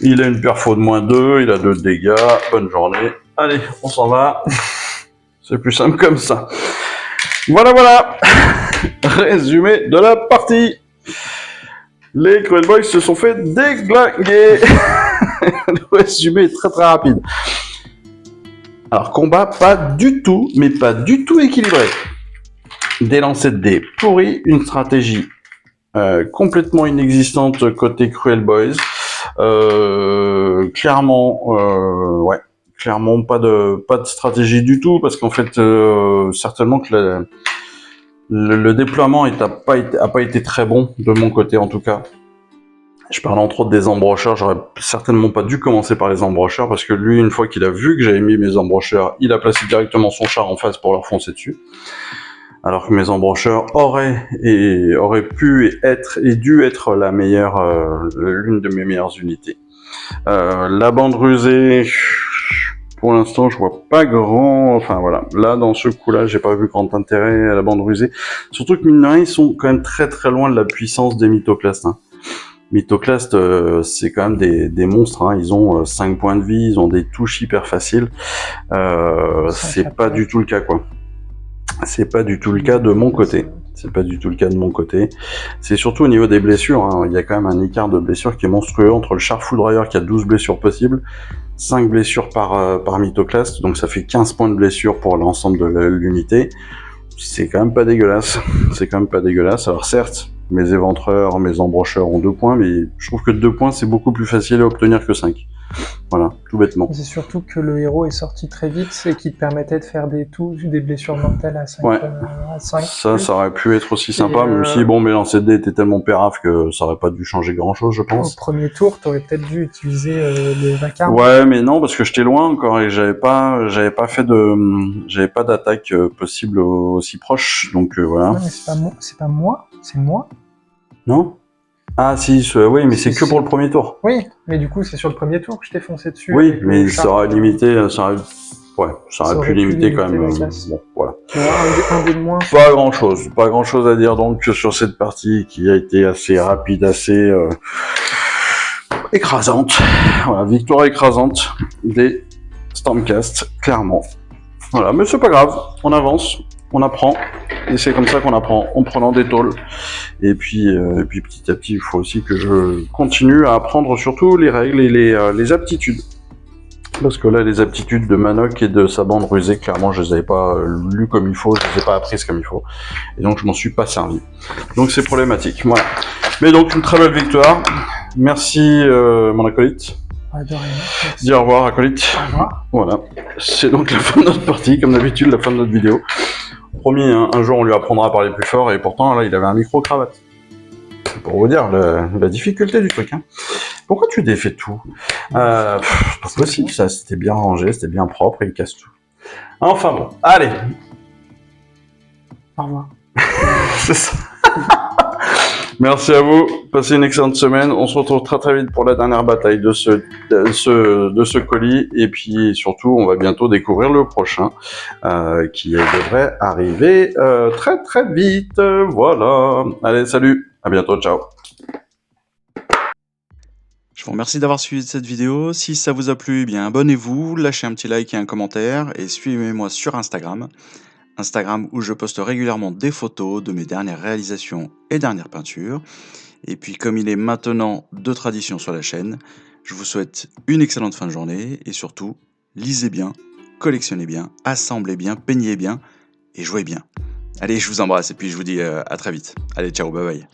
A: Il a une perfo de -2, il a 2 dégâts. Bonne journée. Allez, on s'en va. C'est plus simple comme ça. Voilà. Résumé de la partie. Les Cruel Boys se sont fait déglinguer. Le résumé est très rapide. Alors, combat pas du tout, mais pas du tout équilibré. des lancers de dés pourris, une stratégie complètement inexistante côté Cruel Boys. Clairement, ouais, clairement pas de stratégie du tout, parce qu'en fait, certainement que le déploiement a pas été très bon de mon côté en tout cas. Je parle entre autres des embrocheurs, j'aurais certainement pas dû commencer par les embrocheurs, parce que lui, une fois qu'il a vu que j'avais mis mes embrocheurs, il a placé directement son char en face pour leur foncer dessus. Alors que mes embrocheurs auraient pu être et dû être la meilleure, l'une de mes meilleures unités. La bande rusée, pour l'instant, je vois pas enfin voilà. Là, dans ce coup-là, j'ai pas vu grand intérêt à la bande rusée. Surtout que mine de rien, ils sont quand même très très loin de la puissance des mythoclastes. Hein. Mythoclastes, c'est quand même des monstres. Hein. Ils ont 5 points de vie, ils ont des touches hyper faciles. C'est pas du tout le cas, quoi. C'est pas du tout le cas de mon côté. C'est pas du tout le cas de mon côté. C'est surtout au niveau des blessures. Hein. Il y a quand même un écart de blessures qui est monstrueux entre le char foudroyeur qui a 12 blessures possibles, 5 blessures par mythoclaste, donc ça fait 15 points de blessure pour l'ensemble de l'unité. C'est quand même pas dégueulasse. C'est quand même pas dégueulasse. Alors certes, mes éventreurs, mes embrocheurs ont 2 points, mais je trouve que 2 points c'est beaucoup plus facile à obtenir que 5. Voilà, tout bêtement.
B: C'est surtout que le héros est sorti très vite et qui te permettait de faire des blessures mortelles à 5.
A: Ouais.
B: À 5
A: ça aurait pu être aussi sympa, même si bon, mes lancers de dés étaient tellement péraf que ça aurait pas dû changer grand chose, je pense.
B: Au premier tour, t'aurais peut-être dû utiliser les vacarmes.
A: Ouais, mais non, parce que j'étais loin encore et j'avais pas d'attaque possible aussi proche, donc voilà.
B: Ouais, mais c'est pas moi, c'est moi.
A: Non? Ah si, oui, mais c'est que pour le premier tour.
B: Oui, mais du coup, c'est sur le premier tour que je t'ai foncé dessus.
A: Oui, mais ça aurait limité, ça aurait pu limiter quand même. Bon, voilà.
B: Un dé de moins.
A: Pas grand chose à dire donc sur cette partie qui a été assez rapide, assez écrasante. Voilà, victoire écrasante des Stormcast, clairement. Voilà, mais c'est pas grave, on avance, on apprend, et c'est comme ça qu'on apprend, en prenant des tôles. Et puis petit à petit, il faut aussi que je continue à apprendre surtout les règles et les aptitudes. Parce que là, les aptitudes de Manoc et de sa bande rusée, clairement, je les avais pas lues comme il faut, je les ai pas apprises comme il faut. Et donc, je m'en suis pas servi. Donc, c'est problématique, voilà. Mais donc, une très belle victoire. Merci, mon acolyte.
B: De rien.
A: Dis au revoir, acolyte.
B: Au revoir.
A: Voilà. C'est donc la fin de notre partie, comme d'habitude, la fin de notre vidéo. Promis, hein, un jour, on lui apprendra à parler plus fort, et pourtant, là, il avait un micro-cravate. Pour vous dire la difficulté du truc, hein. Pourquoi tu défais tout? C'est pas possible, ça, c'était bien rangé, c'était bien propre, et il casse tout. Enfin bon, allez.
B: Au revoir.
A: C'est ça. Merci à vous, passez une excellente semaine, on se retrouve très très vite pour la dernière bataille de ce colis, et puis surtout, on va bientôt découvrir le prochain, qui devrait arriver très très vite, voilà. Allez, salut, à bientôt, ciao.
C: Je vous remercie d'avoir suivi cette vidéo. Si ça vous a plu, eh bien abonnez-vous, lâchez un petit like et un commentaire et suivez-moi sur Instagram. Instagram où je poste régulièrement des photos de mes dernières réalisations et dernières peintures. Et puis comme il est maintenant de tradition sur la chaîne, je vous souhaite une excellente fin de journée et surtout, lisez bien, collectionnez bien, assemblez bien, peignez bien et jouez bien. Allez, je vous embrasse et puis je vous dis à très vite. Allez, ciao, bye bye.